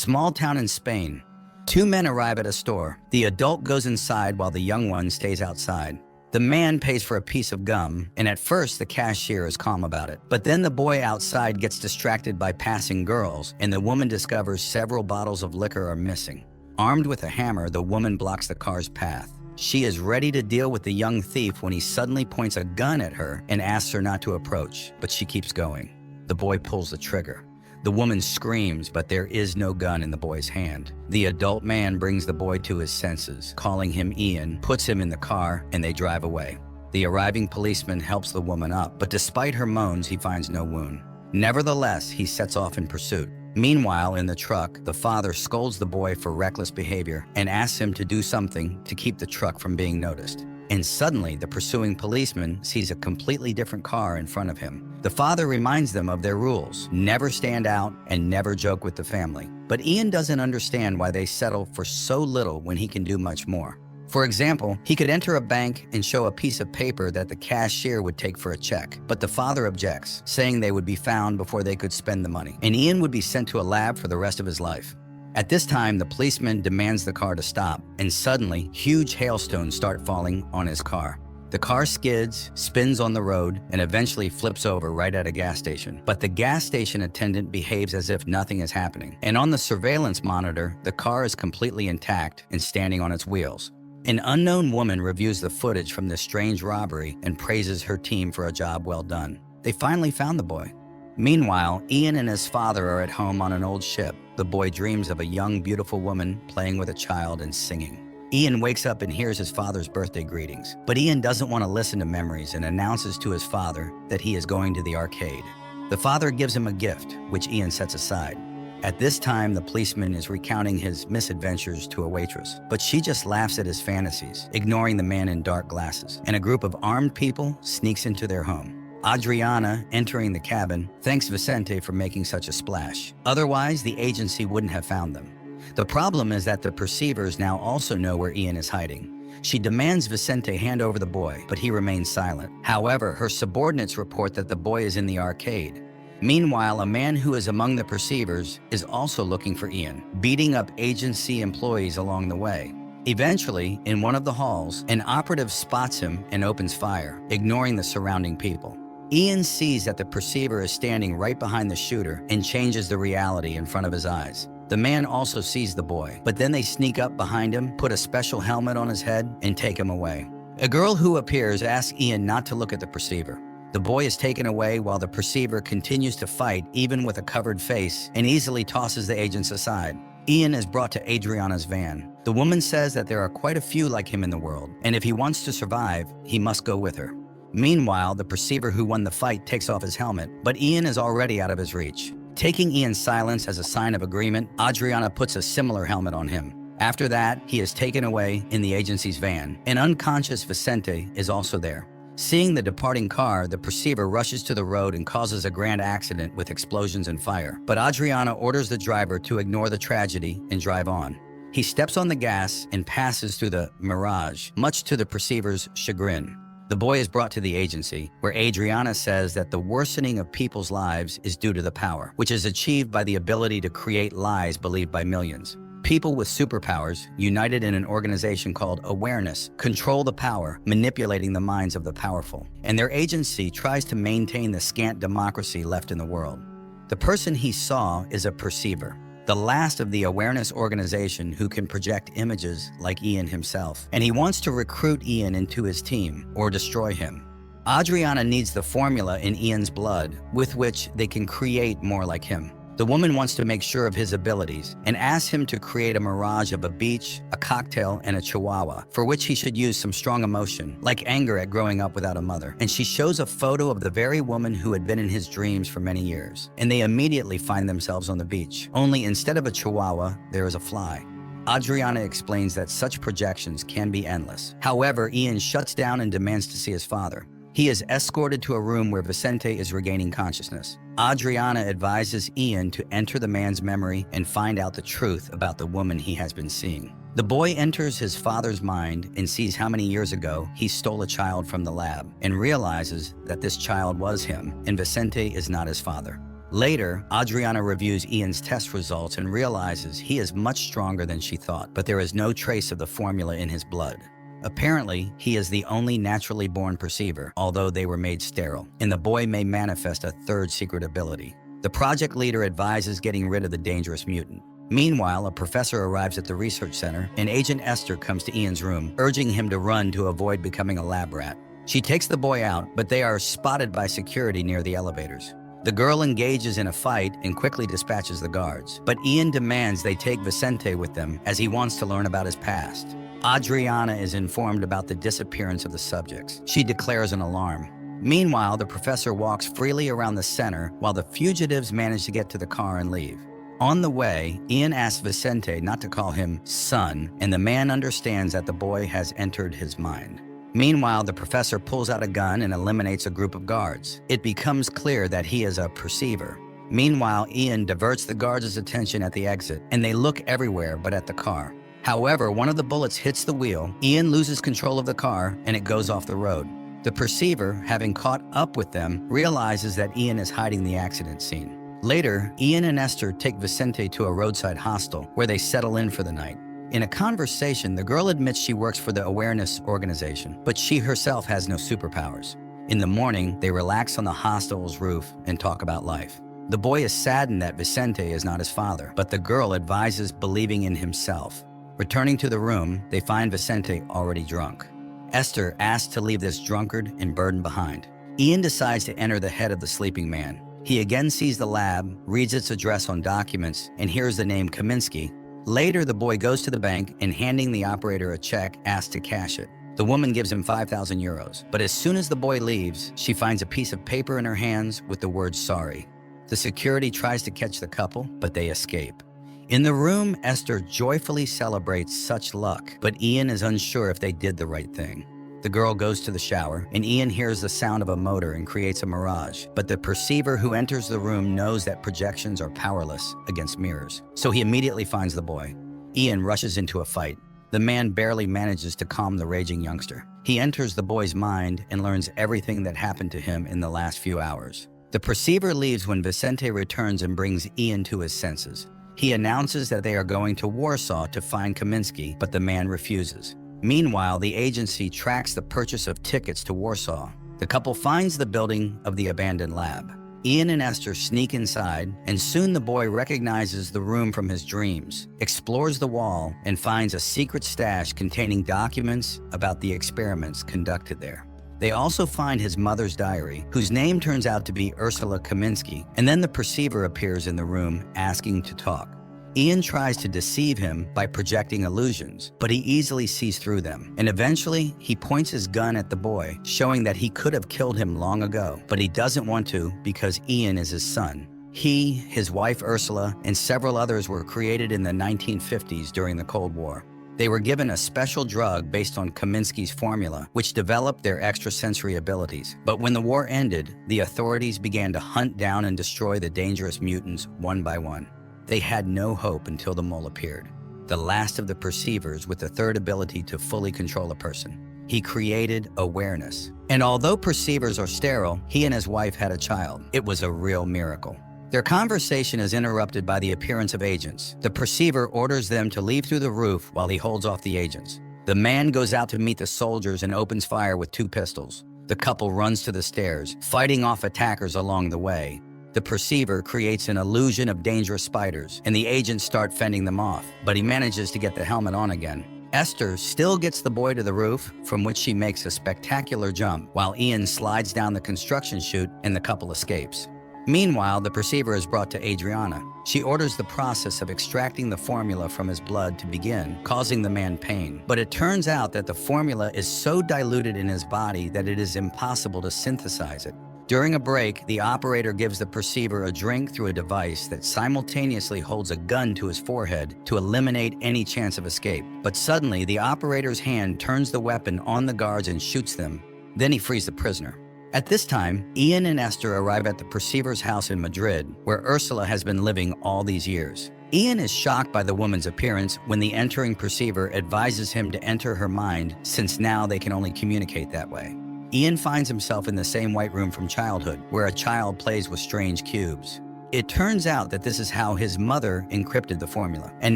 small town in Spain. Two men arrive at a store. The adult goes inside while the young one stays outside. The man pays for a piece of gum, and at first the cashier is calm about it. But then the boy outside gets distracted by passing girls, and the woman discovers several bottles of liquor are missing. Armed with a hammer, the woman blocks the car's path. She is ready to deal with the young thief when he suddenly points a gun at her and asks her not to approach, but she keeps going. The boy pulls the trigger. The woman screams, but there is no gun in the boy's hand. The adult man brings the boy to his senses, calling him Ian, puts him in the car, and they drive away. The arriving policeman helps the woman up, but despite her moans, he finds no wound. Nevertheless, he sets off in pursuit. Meanwhile, in the truck, the father scolds the boy for reckless behavior and asks him to do something to keep the truck from being noticed. And suddenly, the pursuing policeman sees a completely different car in front of him. The father reminds them of their rules: never stand out and never joke with the family. But Ian doesn't understand why they settle for so little when he can do much more. For example, he could enter a bank and show a piece of paper that the cashier would take for a check, but the father objects, saying they would be found before they could spend the money, and Ian would be sent to a lab for the rest of his life. At this time, the policeman demands the car to stop, and suddenly, huge hailstones start falling on his car. The car skids, spins on the road, and eventually flips over right at a gas station. But the gas station attendant behaves as if nothing is happening, and on the surveillance monitor, the car is completely intact and standing on its wheels. An unknown woman reviews the footage from this strange robbery and praises her team for a job well done. They finally found the boy. Meanwhile, Ian and his father are at home on an old ship. The boy dreams of a young, beautiful woman playing with a child and singing. Ian wakes up and hears his father's birthday greetings. But Ian doesn't want to listen to memories and announces to his father that he is going to the arcade. The father gives him a gift, which Ian sets aside. At this time, the policeman is recounting his misadventures to a waitress, but she just laughs at his fantasies, ignoring the man in dark glasses, and a group of armed people sneaks into their home. Adriana, entering the cabin, thanks Vicente for making such a splash. Otherwise, the agency wouldn't have found them. The problem is that the perceivers now also know where Ian is hiding. She demands Vicente hand over the boy, but he remains silent. However, her subordinates report that the boy is in the arcade. Meanwhile, a man who is among the perceivers is also looking for Ian, beating up agency employees along the way. Eventually, in one of the halls, an operative spots him and opens fire, ignoring the surrounding people. Ian sees that the perceiver is standing right behind the shooter and changes the reality in front of his eyes. The man also sees the boy, but then they sneak up behind him, put a special helmet on his head, and take him away. A girl who appears asks Ian not to look at the perceiver. The boy is taken away while the perceiver continues to fight, even with a covered face, and easily tosses the agents aside. Ian is brought to Adriana's van. The woman says that there are quite a few like him in the world, and if he wants to survive, he must go with her. Meanwhile, the perceiver who won the fight takes off his helmet, but Ian is already out of his reach. Taking Ian's silence as a sign of agreement, Adriana puts a similar helmet on him. After that, he is taken away in the agency's van. An unconscious Vicente is also there. Seeing the departing car, the perceiver rushes to the road and causes a grand accident with explosions and fire. But Adriana orders the driver to ignore the tragedy and drive on. He steps on the gas and passes through the mirage, much to the perceiver's chagrin. The boy is brought to the agency, where Adriana says that the worsening of people's lives is due to the power, which is achieved by the ability to create lies believed by millions. People with superpowers, united in an organization called Awareness, control the power, manipulating the minds of the powerful. And their agency tries to maintain the scant democracy left in the world. The person he saw is a perceiver, the last of the Awareness organization who can project images like Ian himself. And he wants to recruit Ian into his team or destroy him. Adriana needs the formula in Ian's blood with which they can create more like him. The woman wants to make sure of his abilities and asks him to create a mirage of a beach, a cocktail, and a chihuahua, for which he should use some strong emotion, like anger at growing up without a mother. And she shows a photo of the very woman who had been in his dreams for many years. And they immediately find themselves on the beach. Only instead of a chihuahua, there is a fly. Adriana explains that such projections can be endless. However, Ian shuts down and demands to see his father. He is escorted to a room where Vicente is regaining consciousness. Adriana advises Ian to enter the man's memory and find out the truth about the woman he has been seeing. The boy enters his father's mind and sees how many years ago he stole a child from the lab and realizes that this child was him and Vicente is not his father. Later, Adriana reviews Ian's test results and realizes he is much stronger than she thought, but there is no trace of the formula in his blood. Apparently, he is the only naturally born perceiver, although they were made sterile, and the boy may manifest a third secret ability. The project leader advises getting rid of the dangerous mutant. Meanwhile, a professor arrives at the research center, and Agent Esther comes to Ian's room, urging him to run to avoid becoming a lab rat. She takes the boy out, but they are spotted by security near the elevators. The girl engages in a fight and quickly dispatches the guards, but Ian demands they take Vicente with them as he wants to learn about his past. Adriana is informed about the disappearance of the subjects. She declares an alarm. Meanwhile, the professor walks freely around the center while the fugitives manage to get to the car and leave. On the way, Ian asks Vicente not to call him son, and the man understands that the boy has entered his mind. Meanwhile, the professor pulls out a gun and eliminates a group of guards. It becomes clear that he is a perceiver. Meanwhile, Ian diverts the guards' attention at the exit, and they look everywhere but at the car. However, one of the bullets hits the wheel, Ian loses control of the car, and it goes off the road. The perceiver, having caught up with them, realizes that Ian is hiding the accident scene. Later, Ian and Esther take Vicente to a roadside hostel, where they settle in for the night. In a conversation, the girl admits she works for the Awareness Organization, but she herself has no superpowers. In the morning, they relax on the hostel's roof and talk about life. The boy is saddened that Vicente is not his father, but the girl advises believing in himself. Returning to the room, they find Vicente already drunk. Esther asks to leave this drunkard and burden behind. Ian decides to enter the head of the sleeping man. He again sees the lab, reads its address on documents, and hears the name Kaminsky. Later, the boy goes to the bank and, handing the operator a check, asks to cash it. The woman gives him 5,000 euros, but as soon as the boy leaves, she finds a piece of paper in her hands with the word sorry. The security tries to catch the couple, but they escape. In the room, Esther joyfully celebrates such luck, but Ian is unsure if they did the right thing. The girl goes to the shower, and Ian hears the sound of a motor and creates a mirage. But the perceiver who enters the room knows that projections are powerless against mirrors, so he immediately finds the boy. Ian rushes into a fight. The man barely manages to calm the raging youngster. He enters the boy's mind and learns everything that happened to him in the last few hours. The perceiver leaves when Vicente returns and brings Ian to his senses. He announces that they are going to Warsaw to find Kaminsky, but the man refuses. Meanwhile, the agency tracks the purchase of tickets to Warsaw. The couple finds the building of the abandoned lab. Ian and Esther sneak inside, and soon the boy recognizes the room from his dreams, explores the wall, and finds a secret stash containing documents about the experiments conducted there. They also find his mother's diary, whose name turns out to be Ursula Kaminsky, and then the perceiver appears in the room asking to talk. Ian tries to deceive him by projecting illusions, but he easily sees through them, and eventually he points his gun at the boy, showing that he could have killed him long ago, but he doesn't want to because Ian is his son. He, his wife Ursula, and several others were created in the 1950s during the Cold War. They were given a special drug based on Kaminsky's formula, which developed their extrasensory abilities. But when the war ended, the authorities began to hunt down and destroy the dangerous mutants one by one. They had no hope until the mole appeared, the last of the perceivers with the third ability to fully control a person. He created awareness. And although perceivers are sterile, he and his wife had a child. It was a real miracle. Their conversation is interrupted by the appearance of agents. The perceiver orders them to leave through the roof while he holds off the agents. The man goes out to meet the soldiers and opens fire with 2 pistols. The couple runs to the stairs, fighting off attackers along the way. The perceiver creates an illusion of dangerous spiders, and the agents start fending them off, but he manages to get the helmet on again. Esther still gets the boy to the roof, from which she makes a spectacular jump, while Ian slides down the construction chute and the couple escapes. Meanwhile, the perceiver is brought to Adriana. She orders the process of extracting the formula from his blood to begin, causing the man pain. But it turns out that the formula is so diluted in his body that it is impossible to synthesize it. During a break, the operator gives the perceiver a drink through a device that simultaneously holds a gun to his forehead to eliminate any chance of escape. But suddenly, the operator's hand turns the weapon on the guards and shoots them. Then he frees the prisoner. At this time, Ian and Esther arrive at the perceiver's house in Madrid, where Ursula has been living all these years. Ian is shocked by the woman's appearance when the entering perceiver advises him to enter her mind, since now they can only communicate that way. Ian finds himself in the same white room from childhood, where a child plays with strange cubes. It turns out that this is how his mother encrypted the formula, and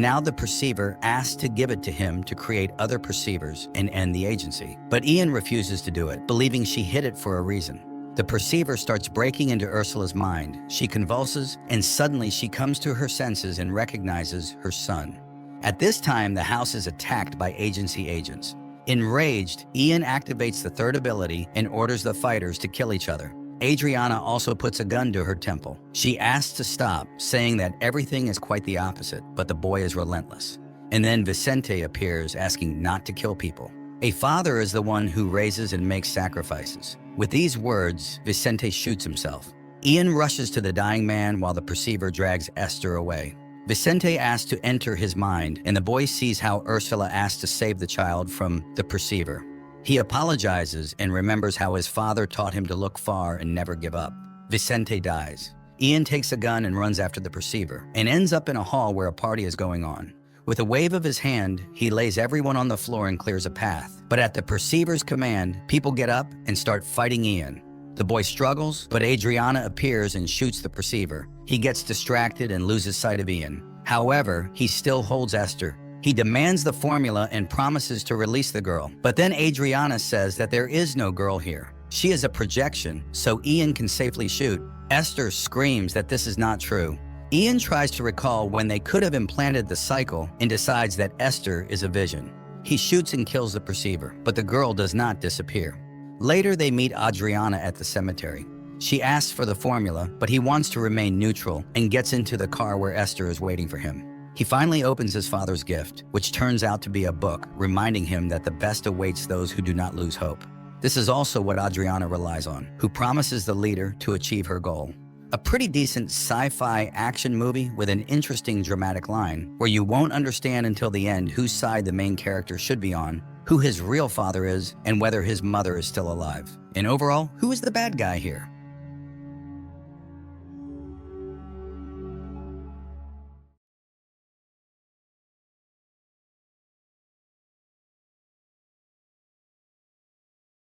now the perceiver asks to give it to him to create other perceivers and end the agency. But Ian refuses to do it, believing she hid it for a reason. The perceiver starts breaking into Ursula's mind. She convulses, and suddenly she comes to her senses and recognizes her son. At this time, the house is attacked by agency agents. Enraged, Ian activates the third ability and orders the fighters to kill each other. Adriana also puts a gun to her temple. She asks to stop, saying that everything is quite the opposite, but the boy is relentless. And then Vicente appears, asking not to kill people. A father is the one who raises and makes sacrifices. With these words, Vicente shoots himself. Ian rushes to the dying man while the perceiver drags Esther away. Vicente asks to enter his mind, and the boy sees how Ursula asked to save the child from the perceiver. He apologizes and remembers how his father taught him to look far and never give up. Vicente dies. Ian takes a gun and runs after the perceiver, and ends up in a hall where a party is going on. With a wave of his hand, he lays everyone on the floor and clears a path. But at the perceiver's command, people get up and start fighting Ian. The boy struggles, but Adriana appears and shoots the perceiver. He gets distracted and loses sight of Ian. However, he still holds Esther. He demands the formula and promises to release the girl. But then Adriana says that there is no girl here. She is a projection, so Ian can safely shoot. Esther screams that this is not true. Ian tries to recall when they could have implanted the cycle and decides that Esther is a vision. He shoots and kills the perceiver, but the girl does not disappear. Later, they meet Adriana at the cemetery. She asks for the formula, but he wants to remain neutral and gets into the car where Esther is waiting for him. He finally opens his father's gift, which turns out to be a book, reminding him that the best awaits those who do not lose hope. This is also what Adriana relies on, who promises the leader to achieve her goal. A pretty decent sci-fi action movie with an interesting dramatic line, where you won't understand until the end whose side the main character should be on, who his real father is, and whether his mother is still alive. And overall, who is the bad guy here?